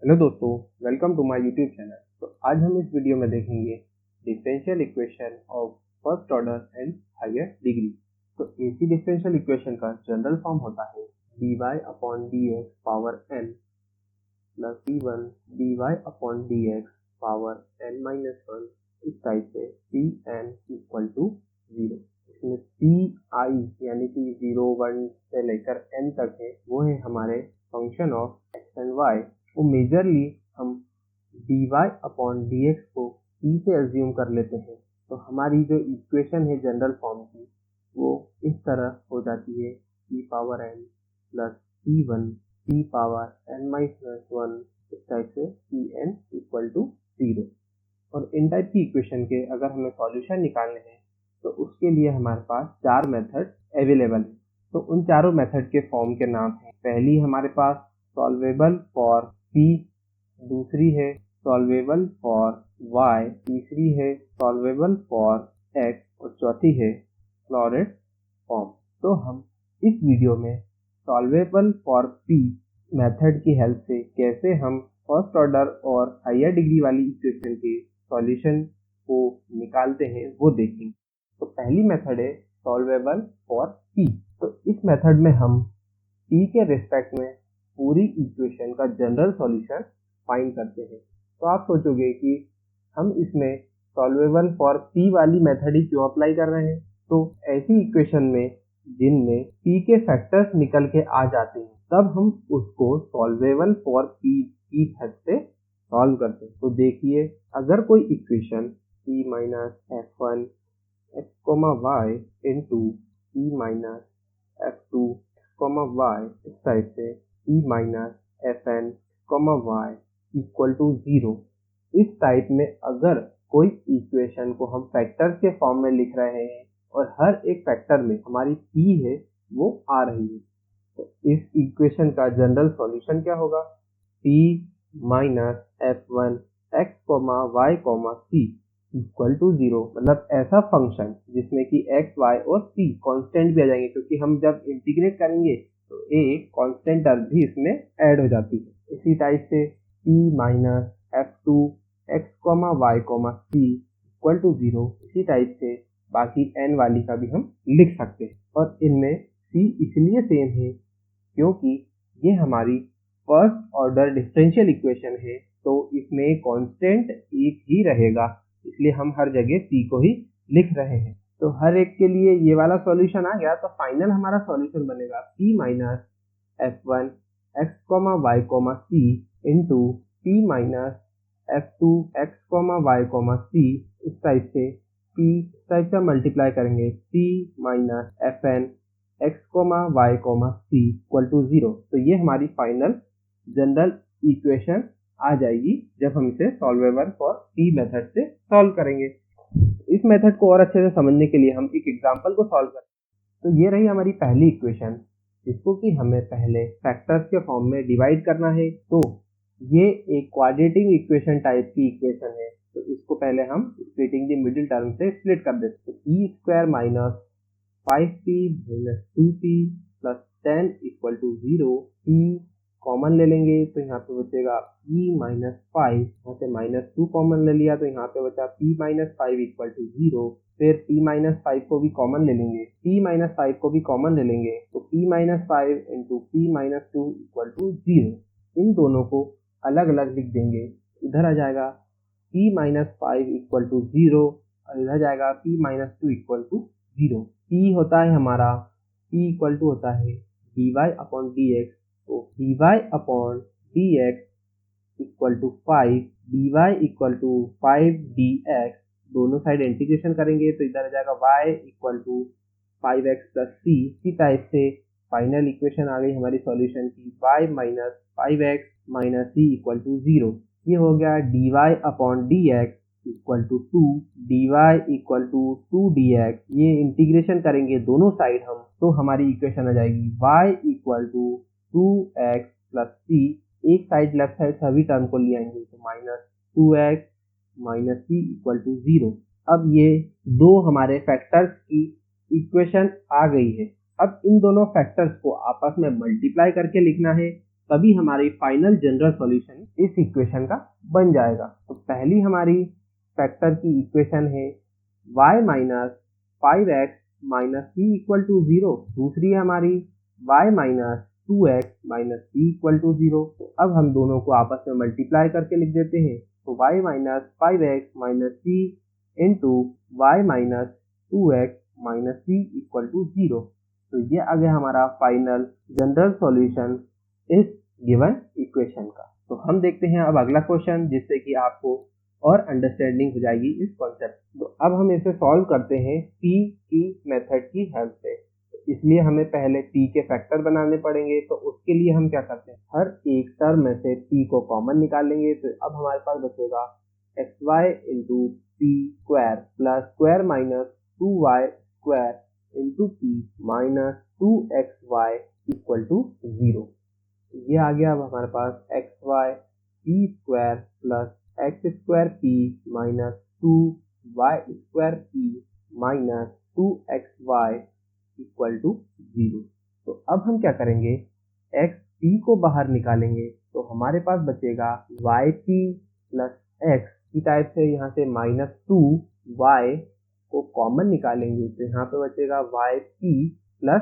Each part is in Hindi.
हेलो दोस्तों, welcome to my YouTube channel. तो आज हम इस वीडियो में देखेंगे differential equation of first order and higher degree. तो एसी डिफरेंशियल इक्वेशन का जनरल फॉर्म होता है dy upon dx power n plus c1 dy upon dx power n minus 1। इस टाइप से Cn इक्वल टू 0। इसमें Ci यानी कि 0, 1 से लेकर n तक है, वो है हमारे function of x and y। वो मेजरली हम dy अपॉन dx को p से एज्यूम कर लेते हैं। तो हमारी जो इक्वेशन है जनरल फॉर्म की, वो इस तरह हो जाती है p power n plus c1 p power n minus 1। इस टाइप से Cn इक्वल टू 0। और इन टाइप की इक्वेशन के अगर हमें सॉल्यूशन निकालने हैं तो उसके लिए हमारे पास 4 मेथड अवेलेबल है। तो उन चारों मेथड के फॉर्म के नाम हैं। पहली हमारे पास सॉल्वेबल फॉर p, दूसरी है सॉल्वेबल फॉर y, तीसरी है सॉल्वेबल फॉर x और चौथी है फ्लोरेट फॉर्म। तो हम इस वीडियो में सॉल्वेबल फॉर p मेथड की हेल्प से कैसे हम फर्स्ट ऑर्डर और हायर डिग्री वाली इक्वेशन के सॉल्यूशन को निकालते हैं वो देखेंगे। तो पहली मेथड है सॉल्वेबल फॉर p। तो इस मेथड में हम p के रिस्पेक्ट में पूरी इक्वेशन का जनरल सॉल्यूशन फाइंड करते हैं। तो आप सोचोगे कि हम इसमें सॉल्वेबल फॉर p वाली मेथड ही क्यों अप्लाई कर रहे हैं। तो ऐसी इक्वेशन में जिनमें p के फैक्टर्स निकल के आ जाते हैं, तब हम उसको सॉल्वेबल फॉर p की हेल्प से सॉल्व करते हैं। तो देखिए, अगर कोई equation p minus f1 x, y into p minus f2 x, y इस टाइप से p minus fn, y equal to 0, इस टाइप में अगर कोई इक्वेशन को हम फैक्टर्स के फॉर्म में लिख रहे हैं और हर एक फैक्टर में हमारी p है वो आ रही है, तो इस इक्वेशन का जनरल सॉल्यूशन क्या होगा? p minus f1 x, y, c equal to 0। मतलब ऐसा फंक्शन जिसमें कि x, y और c कांस्टेंट भी आ जाएंगे, क्योंकि हम जब इंटीग्रेट करेंगे तो एक कांस्टेंट टर्म भी इसमें ऐड हो जाती है। इसी टाइप से p minus f2 x, y, c equal to 0। इसी टाइप से बाकी n वाली का भी हम लिख सकते हैं। और इनमें c इसलिए सेम है क्योंकि ये हमारी फर्स्ट ऑर्डर डिफरेंशियल इक्वेशन है, तो इसमें कांस्टेंट एक ही रहेगा, इसलिए हम हर जगह c को ही लिख रहे हैं। तो हर एक के लिए ये वाला सॉल्यूशन आ गया, तो फाइनल हमारा सॉल्यूशन बनेगा p minus f1 x, y, c into p minus f2 x, y, c इस टाइप से p इस टाइप से मल्टीप्लाई करेंगे p minus fn x, y, c equal to 0। तो ये हमारी फाइनल जनरल इक्वेशन आ जाएगी जब हम इसे सॉल्वेबल फॉर p मेथड से सॉल्व करेंगे। इस मेथड को और अच्छे से समझने के लिए हम एक एग्जांपल को सॉल्व करें। तो ये रही हमारी पहली इक्वेशन, जिसको कि हमें पहले फैक्टर्स के फॉर्म में डिवाइड करना है। तो ये एक क्वाड्रेटिक इक्वेशन टाइप की इक्वेशन है, तो इसको पहले हम स्प्लिटिंग द मिडिल टर्म से स्प्लिट कर देते हैं। E square minus 5p minus 2p plus 10 equal to 0। p common ले लेंगे तो यहाँ पे बचेगा p माइनस 5, यहाँ से माइनस 2 कॉमन ले लिया तो यहाँ पे बचा p माइनस 5 इक्वल टू 0। फिर p माइनस 5 को भी कॉमन ले लेंगे, p माइनस 5 को भी कॉमन ले लेंगे, तो p minus 5 into p minus 2 equal to 0। इन दोनों को अलग अलग लिख देंगे। इधर आ जाएगा p माइनस 5 इक्वल टू 0 और इधर जाएगा p minus 2 equal to 0। p होता है हमारा, p इक्वल टू होता है dy अपॉन dx। तो dy upon dx equal to 5, dy equal to 5 dx, दोनों साइड इंटीग्रेशन करेंगे तो इधर आ जाएगा y equal to 5x plus c। इसी टाइप से फाइनल इक्वेशन आ गई हमारी सॉल्यूशन की y minus 5x minus c equal to 0। ये हो गया dy upon dx equal to 2, dy equal to 2 dx। ये इंटीग्रेशन करेंगे दोनों साइड हम, तो हमारी इक्वेशन आ जाएगी y equal to 2x plus c। एक साइड लेफ्ट साइड सभी टर्म को ले आएंगे तो minus 2x minus c equal to 0। अब ये दो हमारे फैक्टर्स की इक्वेशन आ गई है। अब इन दोनों फैक्टर्स को आपस में मल्टीप्लाई करके लिखना है। तभी हमारी फाइनल जनरल सॉल्यूशन इस इक्वेशन का बन जाएगा। तो पहली हमारी फैक्टर की इक्वेशन है y minus 5x minus c equal to 0। दूसरी हमारी y minus 2x minus c equal to 0। तो अब हम दोनों को आपस में मल्टीप्लाई करके लिख देते हैं। तो y minus 5x minus c into y minus 2x minus c equal to 0। तो ये आ गया हमारा फाइनल जनरल सॉल्यूशन इस गिवन इक्वेशन का। तो हम देखते हैं अब अगला क्वेश्चन, जिससे कि आपको और अंडरस्टैंडिंग हो जाएगी इस कॉन्सेप्ट। तो अब हम इसे सॉल्व करते हैं p की मेथड की हेल्प से। तो इसलिए हमें पहले p के फैक्टर बनाने पड़ेंगे। तो उसके लिए हम क्या करते हैं, हर एक टर्म में से p को कॉमन निकालेंगे। तो अब हमारे पास बचेगा xy into P square plus square minus 2y square into p minus 2xy equal to 0। ये आ गया अब हमारे पास xy p square plus X square P minus 2y square P minus 2xy equal to 0। तो अब हम क्या करेंगे, x p को बाहर निकालेंगे। तो हमारे पास बचेगा yp प्लस x की टाइप से यहाँ से माइनस 2y को कॉमन निकालेंगे। तो यहाँ पे बचेगा yp प्लस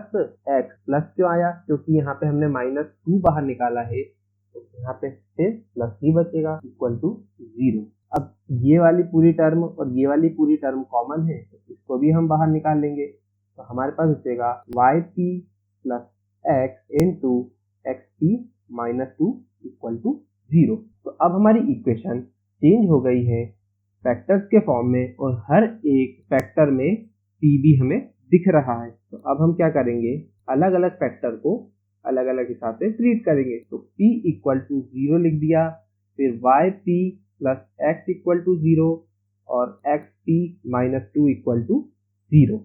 x। प्लस क्यों आया, क्योंकि यहाँ पे हमने माइनस 2 बाहर निकाला है। तो यहाँ पे फिर प्लस ही बचेगा इक्वल टू 0। अब ये वाली पूरी टर्म और ये वाली पूरी टर्म कॉमन है, तो इसको भी हम बाहर निकाल लेंगे। तो हमारे पास बचेगा yp plus x into xp minus 2 equal to 0। तो अब हमारी इक्वेशन चेंज हो गई है फैक्टर्स के फॉर्म में, और हर एक फैक्टर में p भी हमें दिख रहा है। तो अब हम क्या करेंगे, अलग अलग फैक्टर को अलग अलग हिसाब से ट्रीट करेंगे। तो p इक्वल टू 0 लिख दिया, फिर yp plus x equal to 0 और xp minus 2 equal to 0।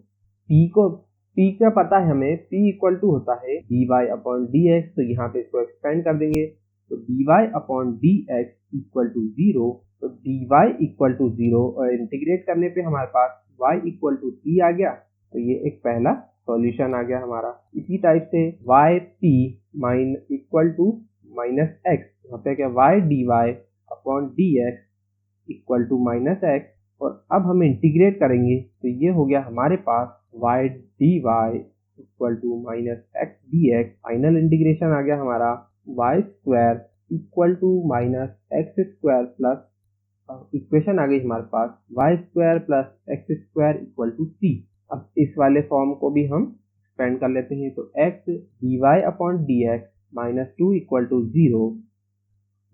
p क्या पता है हमें, p इक्वल टू होता है dy अपॉन dx। तो यहाँ पे इसको एक्सपेंड कर देंगे। तो dy upon dx equal to 0। तो dy इक्वल टू 0 और इंटीग्रेट करने पे हमारे पास y इक्वल टू 3 आ गया। तो ये एक पहला सॉल्यूशन आ गया हमारा। इसी टाइप से yp minus equal to minus x, यहाँ पे क्या y dy upon dx equal to minus x। और अब हम इंटीग्रेट करेंगे तो ये हो गया हमारे पास y dy equal to minus x dx। Final integration आ गया हमारा y square equal to minus x square plus equation आ गई हमारे पास y square plus x square equal to c। अब इस वाले फॉर्म को भी हम एक्सपेंड कर लेते हैं। तो x dy upon dx minus 2 equal to 0,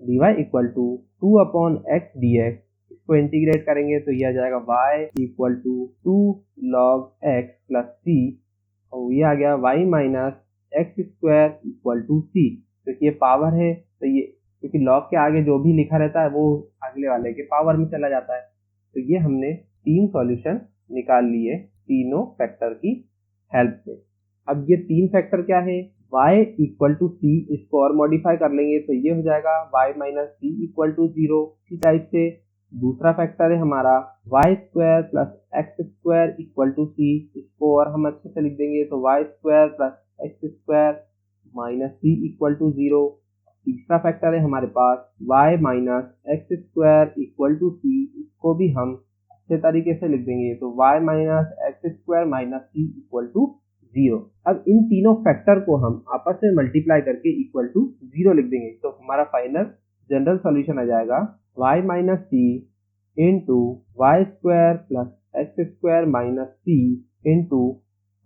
dy equal to 2 upon x dx। इसको इंटीग्रेट करेंगे तो यह आ जाएगा y equal to 2 log x plus c, और ये आ गया y minus X square equal to c। तो ये पावर है, तो ये क्योंकि log के आगे जो भी लिखा रहता है वो अगले वाले के पावर में चला जाता है। तो ये हमने 3 सॉल्यूशन निकाल लिए तीनों फैक्टर की हेल्प से। अब ये 3 फैक्टर क्या है, y इक्वल टू c, इसको और मॉडिफाई कर लेंगे तो ये हो जाएगा y minus c equal to 0। इसी टाइप से दूसरा फैक्टर है हमारा y square plus X square equal to c, इसको और हम अच्छे से लिख देंगे तो y square plus X square minus c equal to 0। तीसरा फैक्टर है हमारे पास y minus X square equal to c, इसको भी हम अच्छे तरीके से लिख देंगे तो y minus X square minus c equal to 0। अब इन तीनों फैक्टर को हम आपस में मल्टीप्लाई करके इक्वल टू 0 लिख देंगे। तो हमारा फाइनल जनरल सॉल्यूशन आ जाएगा y minus c into Y square plus X square minus c into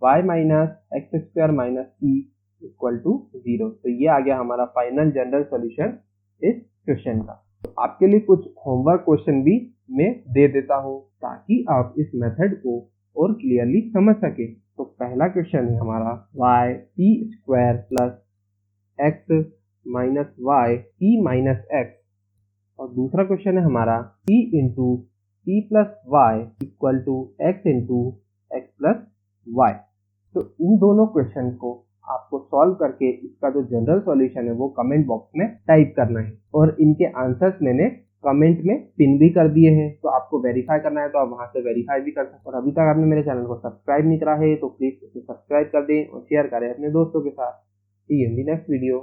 Y minus X square minus c equal to 0। तो ये आ गया हमारा फाइनल जनरल सॉल्यूशन इस क्वेश्चन का। तो आपके लिए कुछ होमवर्क क्वेश्चन भी मैं दे देता हूँ ताकि आप इस मेथड को और क्लियरली समझ सके। तो पहला क्वेश्चन है हमारा y p square plus X minus Y p minus X, और दूसरा क्वेश्चन है हमारा p into p plus Y equal to X into X plus Y. तो इन दोनों क्वेश्चन को आपको सॉल्व करके इसका जो जनरल सॉल्यूशन है वो कमेंट बॉक्स में टाइप करना है, और इनके आंसर्स मैंने कमेंट में पिन भी कर दिए हैं। तो आपको वेरीफाई करना है तो आप वहां से वेरीफाई भी कर सकते हैं। और अभी तक आपने मेरे चैनल को सब्सक्राइब नहीं करा है तो प्लीज उसे सब्सक्राइब कर दें और शेयर करें अपने दोस्तों के साथ। See you in the next video.